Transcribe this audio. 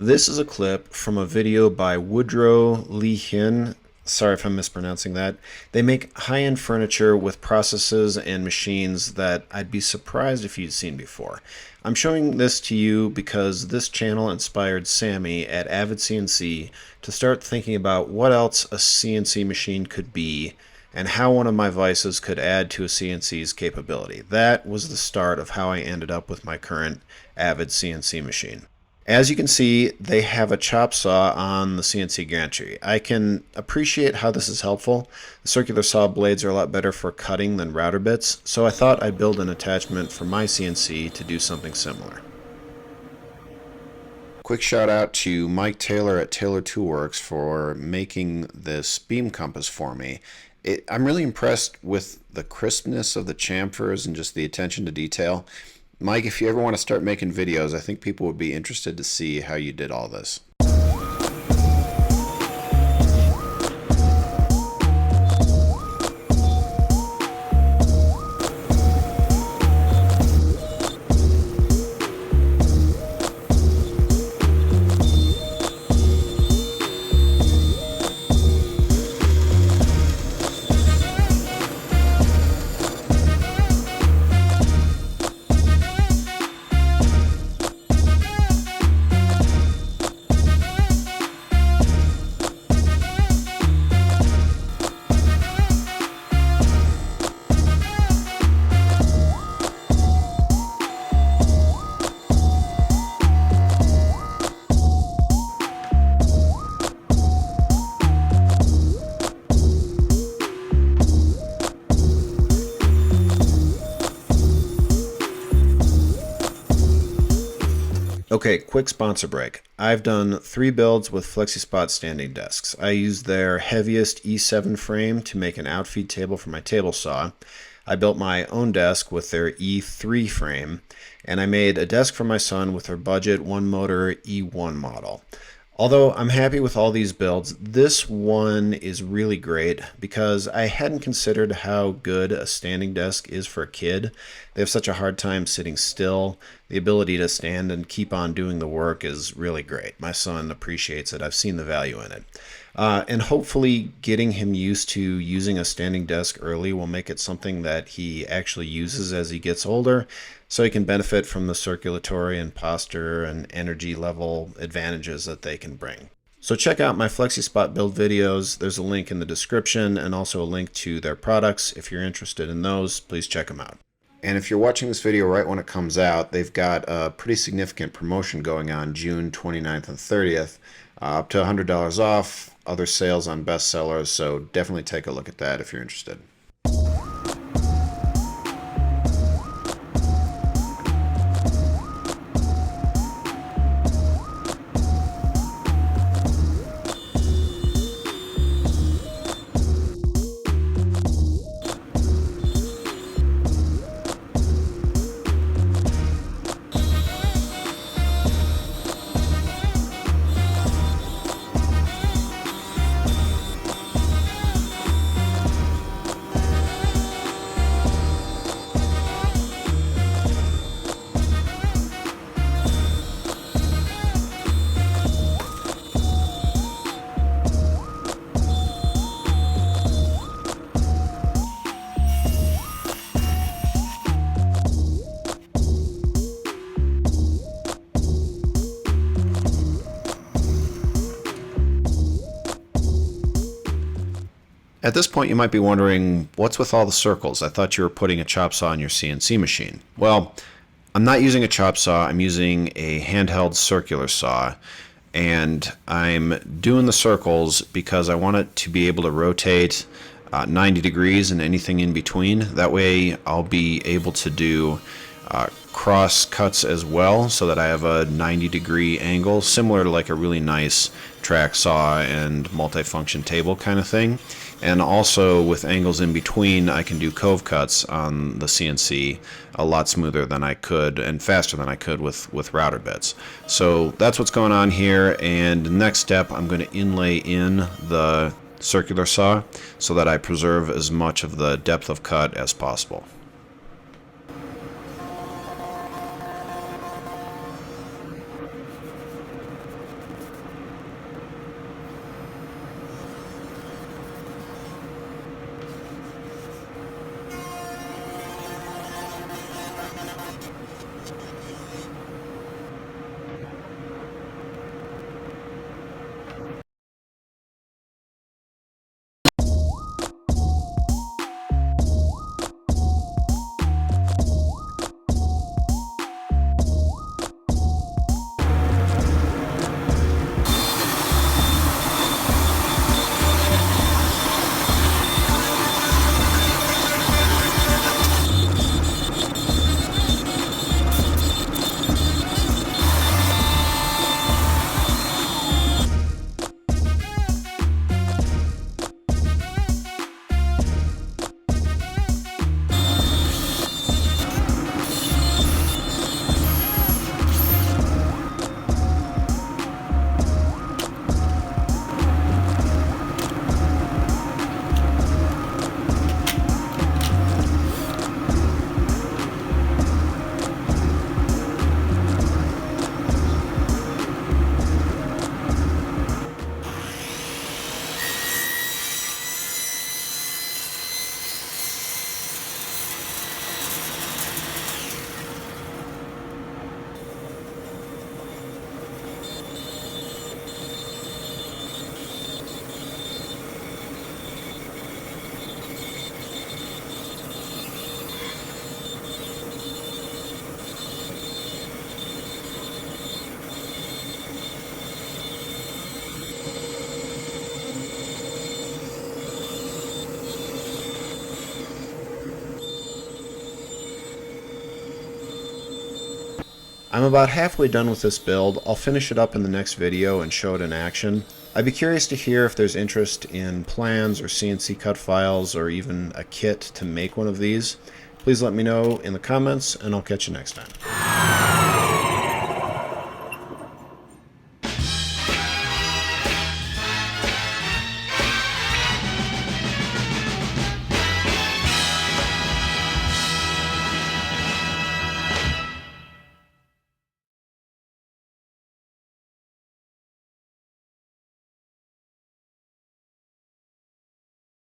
This is a clip from a video by Woodrow Lee Hin. Sorry if I'm mispronouncing that. They make high-end furniture with processes and machines that I'd be surprised if you'd seen before. I'm showing this to you because this channel inspired Sammy at Avid CNC to start thinking about what else a CNC machine could be and how one of my vices could add to a CNC's capability. That was the start of how I ended up with my current Avid CNC machine. As you can see, they have a chop saw on the CNC gantry. I can appreciate how this is helpful. The circular saw blades are a lot better for cutting than router bits, so I thought I'd build an attachment for my CNC to do something similar. Quick shout out to Mike Taylor at Taylor Toolworks for making this beam compass for me. I'm really impressed with the crispness of the chamfers and just the attention to detail. Mike, if you ever want to start making videos, I think people would be interested to see how you did all this. Okay, quick sponsor break. I've done 3 builds with Flexispot standing desks. I used their heaviest E7 frame to make an outfeed table for my table saw. I built my own desk with their E3 frame, and I made a desk for my son with their budget 1-motor E1 model. Although I'm happy with all these builds, this one is really great because I hadn't considered how good a standing desk is for a kid. They have such a hard time sitting still. The ability to stand and keep on doing the work is really great. My son appreciates it. I've seen the value in it. And hopefully getting him used to using a standing desk early will make it something that he actually uses as he gets older, so he can benefit from the circulatory and posture and energy level advantages that they can bring. So check out my Flexispot build videos. There's a link in the description and also a link to their products. If you're interested in those, please check them out. And if you're watching this video right when it comes out, they've got a pretty significant promotion going on June 29th and 30th, up to $100 off, other sales on bestsellers, so definitely take a look at that if you're interested. At this point, you might be wondering, what's with all the circles? I thought you were putting a chop saw on your CNC machine. Well, I'm not using a chop saw. I'm using a handheld circular saw, and I'm doing the circles because I want it to be able to rotate 90 degrees and anything in between. That way, I'll be able to do cross cuts as well, so that I have a 90-degree angle, similar to like a really nice track saw and multifunction table kind of thing. And also with angles in between, I can do cove cuts on the CNC a lot smoother than I could and faster than I could with router bits. So that's what's going on here, and the next step, I'm going to inlay in the circular saw so that I preserve as much of the depth of cut as possible. I'm about halfway done with this build. I'll finish it up in the next video and show it in action. I'd be curious to hear if there's interest in plans or CNC cut files or even a kit to make one of these. Please let me know in the comments, and I'll catch you next time.